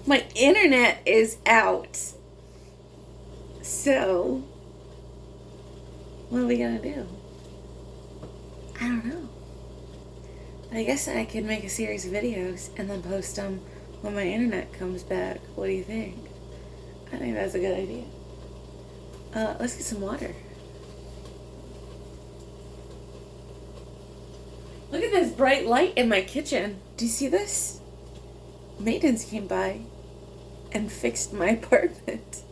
My internet is out. So, what are we gonna do? I don't know. I guess I could make a series of videos and then post them when my internet comes back. What do you think? I think that's a good idea. Let's get some water. Look at this bright light in my kitchen. Do you see this? Maintenance came by and fixed my apartment.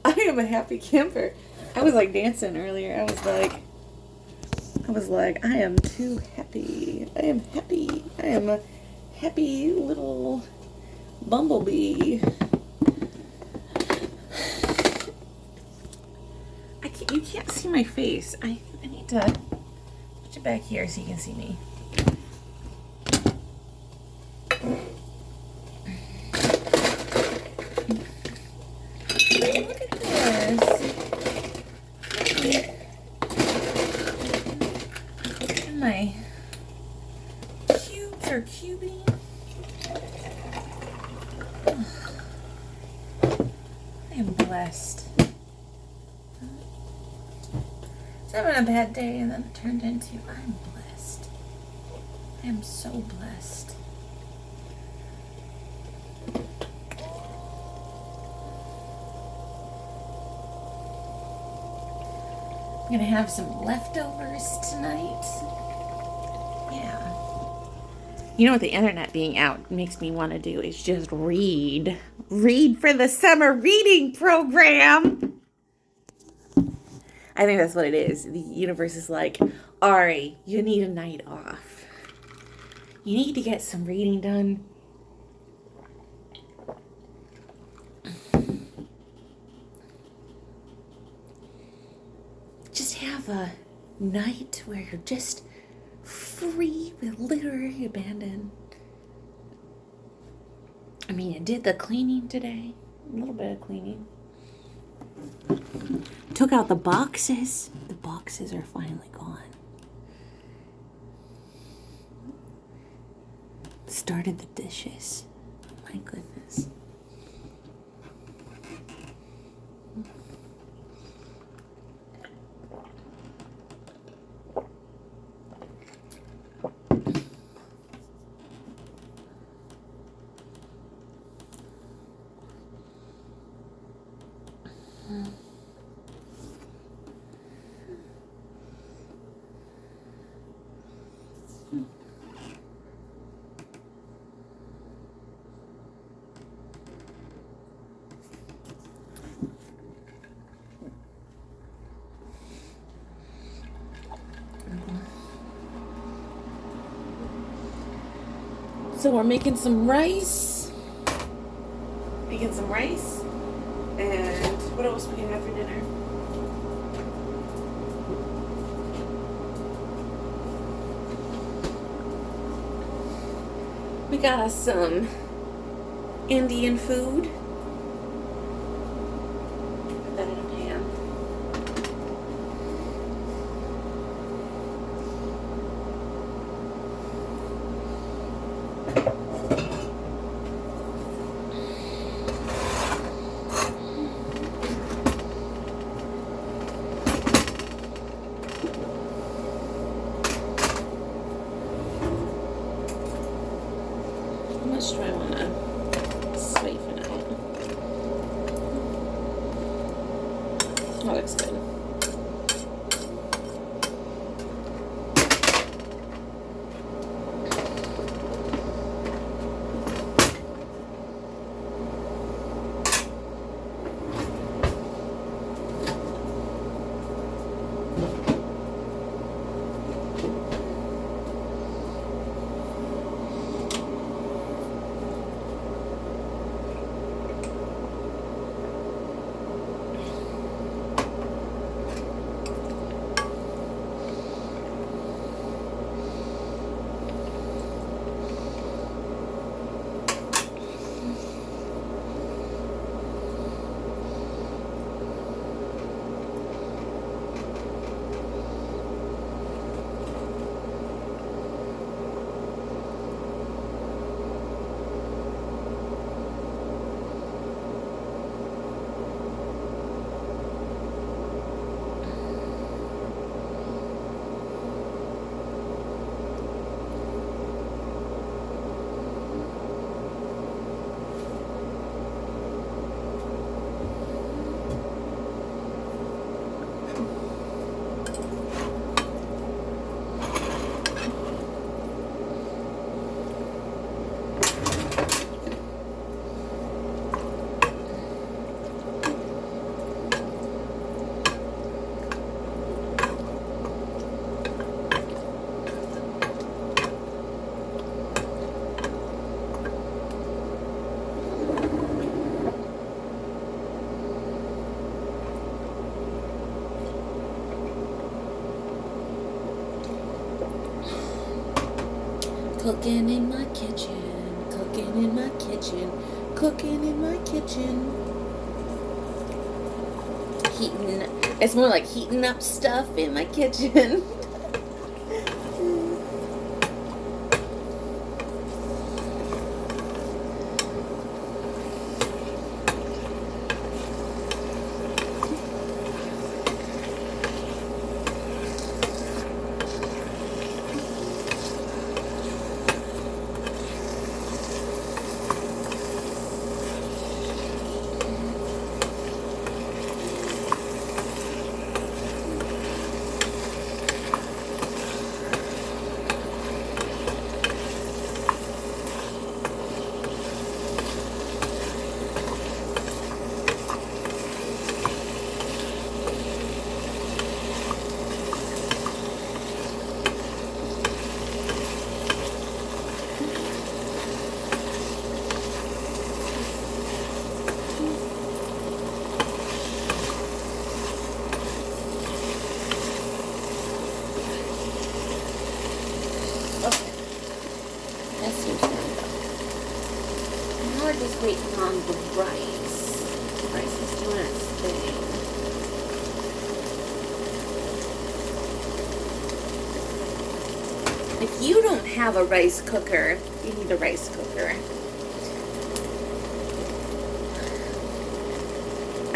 I am a happy camper. I was like dancing earlier. I was like, I am too happy. I am happy. I am a happy little bumblebee. You can't see my face. I need to put you back here so you can see me. Look at this. And my cubes are cubing. I am blessed. I was having a bad day and then it turned into I'm blessed. I am so blessed. I'm gonna have some leftovers tonight. Yeah. You know what the internet being out makes me want to do is just read. Read for the summer reading program. I think that's what it is. The universe is like, Ari, you need a night off. You need to get some reading done. Just have a night where you're just free with literary abandon. I mean, I did the cleaning today. A little bit of cleaning. Took out the boxes. The boxes are finally gone. Started the dishes. Oh my goodness. So we're making some rice. And what else are we gonna have for dinner? We got us some Indian food. Put that in a pan. How much do I want to siphon out? That looks good. Cooking in my kitchen, cooking in my kitchen, cooking in my kitchen. It's more like heating up stuff in my kitchen. We're just waiting on the rice. The rice is doing its thing. If you don't have a rice cooker, you need a rice cooker.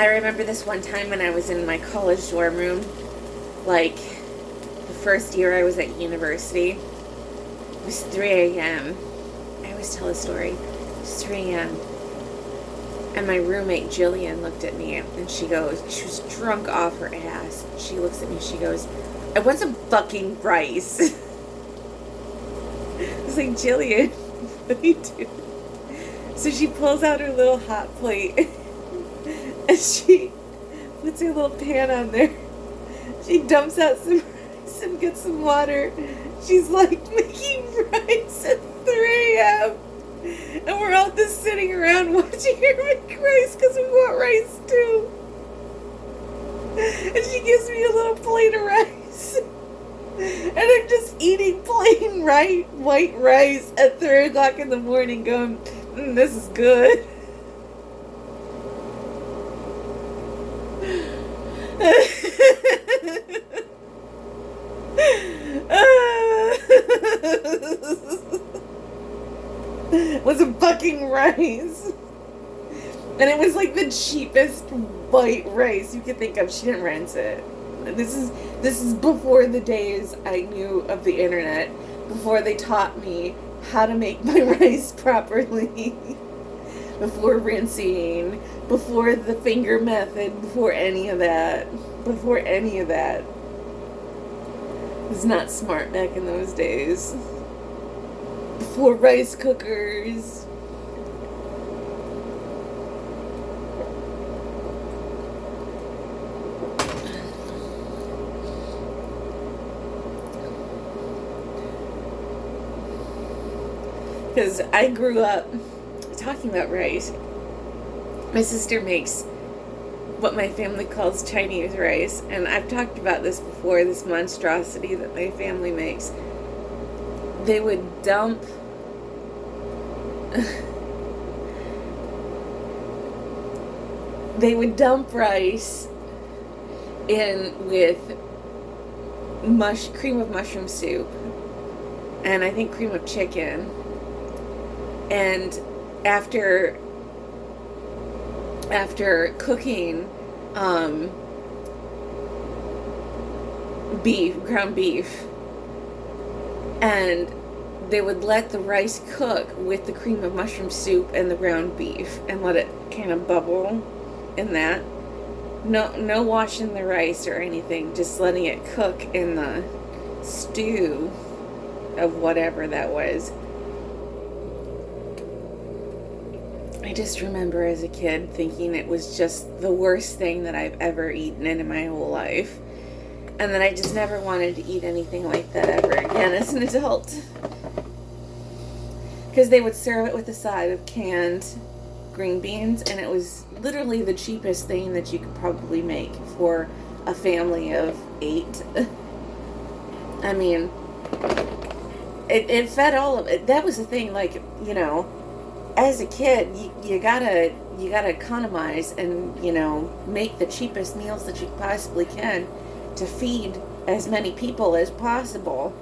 I remember this one time when I was in my college dorm room, like the first year I was at university. It was 3 a.m. I always tell a story. It's 3 a.m. And my roommate Jillian looked at me and she goes, she was drunk off her ass. She looks at me and she goes, I want some fucking rice. I was like, Jillian, what do you do? So she pulls out her little hot plate and she puts her little pan on there. She dumps out some rice and gets some water. She's like making rice at 3 a.m. And we're all just sitting around watching her make rice because we want rice too. And she gives me a little plate of rice. And I'm just eating plain white rice at 3 o'clock in the morning going, this is good. Was a fucking rice. And it was like the cheapest white rice you could think of. She didn't rinse it. This is before the days I knew of the internet, before they taught me how to make my rice properly, before rinsing, before the finger method, before any of that. It was not smart back in those days. Before rice cookers. Because I grew up talking about rice. My sister makes what my family calls Chinese rice, and I've talked about this before, this monstrosity that my family makes. They would dump rice in with cream of mushroom soup and I think cream of chicken, and after cooking ground beef, and they would let the rice cook with the cream of mushroom soup and the ground beef and let it kind of bubble in that. No washing the rice or anything, just letting it cook in the stew of whatever that was. I just remember as a kid thinking it was just the worst thing that I've ever eaten in my whole life. And then I just never wanted to eat anything like that ever again as an adult. Because they would serve it with a side of canned green beans, and it was literally the cheapest thing that you could probably make for a family of 8. I mean, it fed all of it. That was the thing, like, as a kid, you gotta economize and, make the cheapest meals that you possibly can to feed as many people as possible.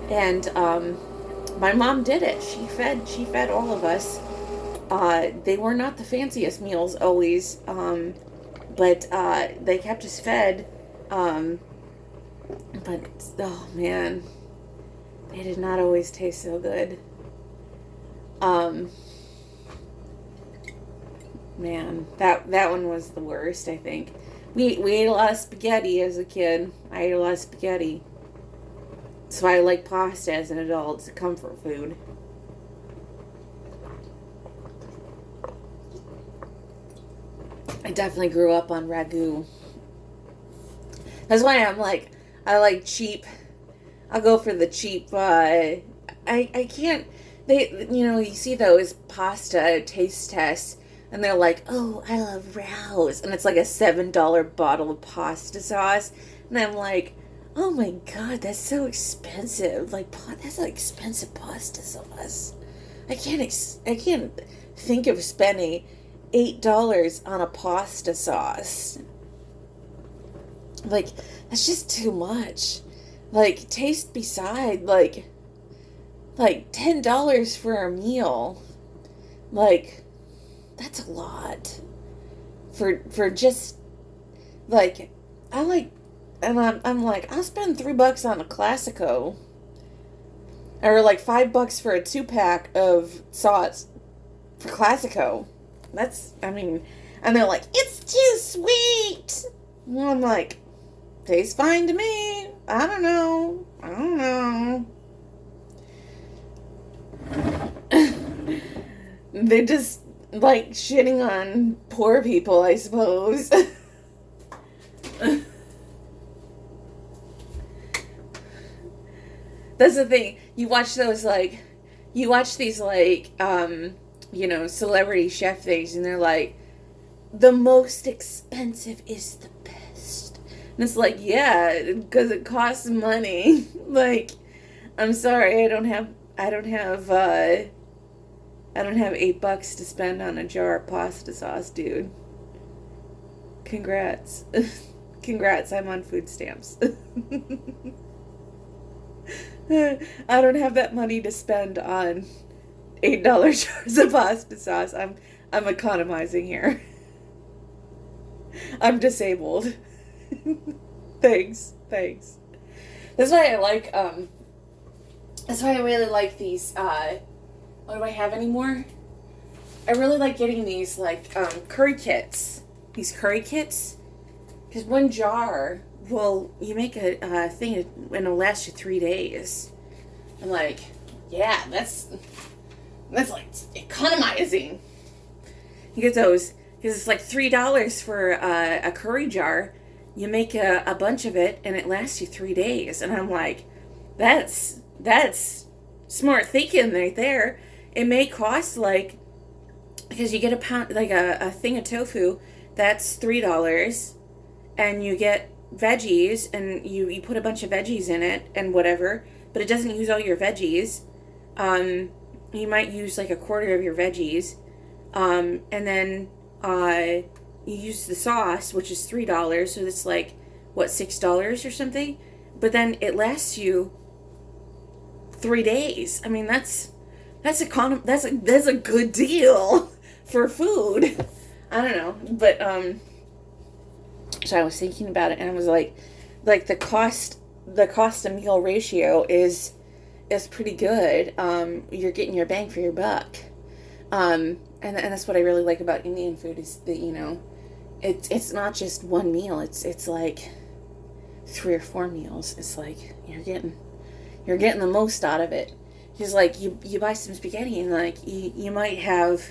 And my mom did it. She fed all of us. They were not the fanciest meals always, but they kept us fed. But oh man, they did not always taste so good. Man, that one was the worst. I think we ate a lot of spaghetti as a kid. I ate a lot of spaghetti, so I like pasta as an adult. It's a comfort food. I definitely grew up on ragu. That's why I like cheap. I'll go for the cheap. I can't. You see those pasta taste tests, and they're like, oh, I love Rouse, and it's like a $7 bottle of pasta sauce, and I'm like, oh my god, that's so expensive. Like, that's an expensive pasta sauce. I can't think of spending $8 on a pasta sauce. Like, that's just too much. Like, taste beside, like $10 for a meal. Like, that's a lot. For just, like, I like, and I'm like, I'll spend $3 on a Classico. Or like $5 for a 2-pack of sauce for Classico. And they're like, it's too sweet. Well, I'm like, tastes fine to me. I don't know. They just like shitting on poor people, I suppose. That's the thing. You watch these celebrity chef things, and they're like, the most expensive is the best. And it's like, yeah, because it costs money. Like, I'm sorry, I don't have $8 to spend on a jar of pasta sauce, dude. Congrats. Congrats, I'm on food stamps. I don't have that money to spend on $8 jars of pasta sauce. I'm economizing here. I'm disabled. Thanks. That's why I really like these, what do I have anymore? I really like getting these, curry kits. These curry kits. Because one jar, you make a thing and it'll last you 3 days. I'm like, yeah, that's like economizing. You get those, because it's like $3 for a curry jar. You make a bunch of it and it lasts you 3 days. And I'm like, that's smart thinking right there. It may cost because you get a pound, like a thing of tofu, that's $3, and you get veggies, and you put a bunch of veggies in it and whatever, but it doesn't use all your veggies. You might use like a quarter of your veggies, and then you use the sauce, which is $3, so that's like what, $6 or something. But then it lasts you 3 days. I mean, that's a good deal for food. I don't know, but so I was thinking about it, and I was like the cost to meal ratio is pretty good. You're getting your bang for your buck. And that's what I really like about Indian food is that, it's not just one meal. It's like 3 or 4 meals. It's like you're getting the most out of it. Because like you buy some spaghetti, and like you might have,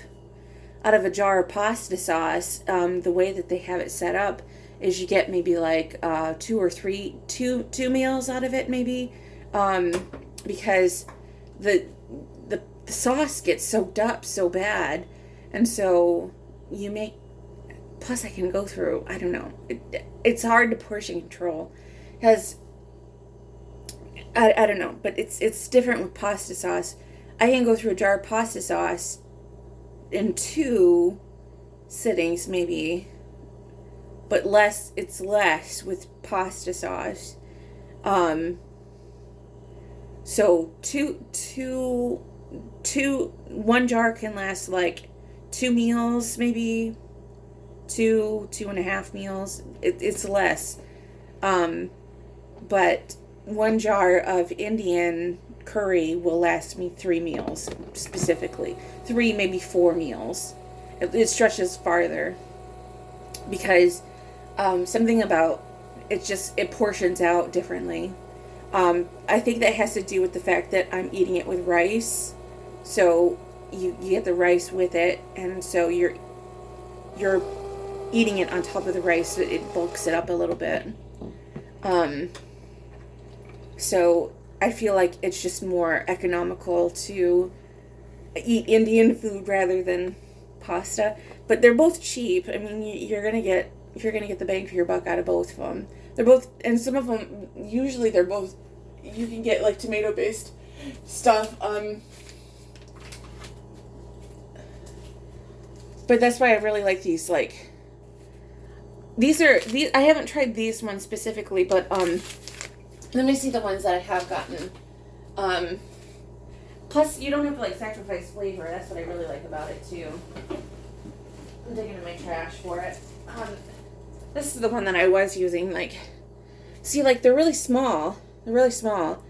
out of a jar of pasta sauce, the way that they have it set up is you get maybe like 2 meals out of it, maybe, because the sauce gets soaked up so bad, and so you make. Plus, I can go through. I don't know. It's hard to portion control, because I don't know, but it's different with pasta sauce. I can go through a jar of pasta sauce in 2 sittings maybe, but it's less with pasta sauce. Um, so one jar can last like 2 meals, maybe 2.5 meals. It's less. Um, but 1 jar of Indian curry will last me 3 meals specifically. 3, maybe 4 meals. It stretches farther because something about it portions out differently. I think that has to do with the fact that I'm eating it with rice, so you get the rice with it, and so you're eating it on top of the rice, so it bulks it up a little bit. Um, so I feel like it's just more economical to eat Indian food rather than pasta. But they're both cheap. I mean, you're gonna get the bang for your buck out of both of them. They're both, and some of them usually they're both. You can get like tomato based stuff. But that's why I really like these. Like these. I haven't tried these ones specifically, but let me see the ones that I have gotten. Plus, you don't have to like sacrifice flavor. That's what I really like about it too. I'm digging in my trash for it. This is the one that I was using. Like, see, like they're really small. They're really small.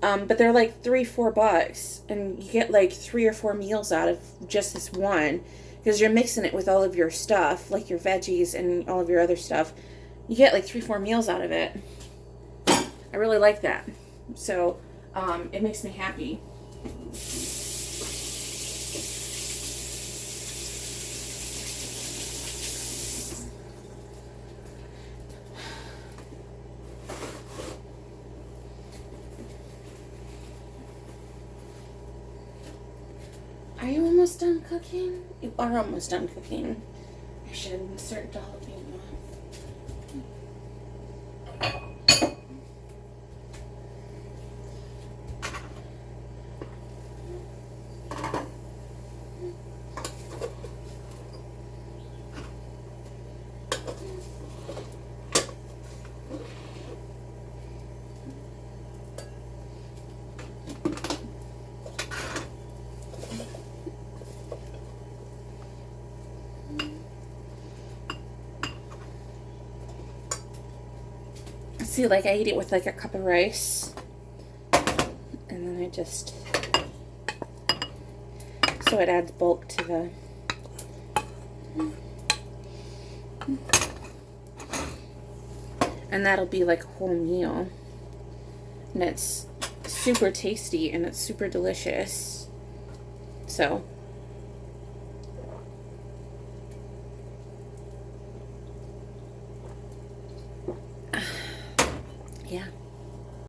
But they're like $3-4, and you get like 3 or 4 meals out of just this one, because you're mixing it with all of your stuff, like your veggies and all of your other stuff. You get like 3-4 meals out of it. I really like that. So, it makes me happy. Are you almost done cooking? You are almost done cooking. I should insert jalapeno. See, like I eat it with like a cup of rice, and then I just, so it adds bulk to the, and that'll be like a whole meal, and it's super tasty and it's super delicious. So yeah.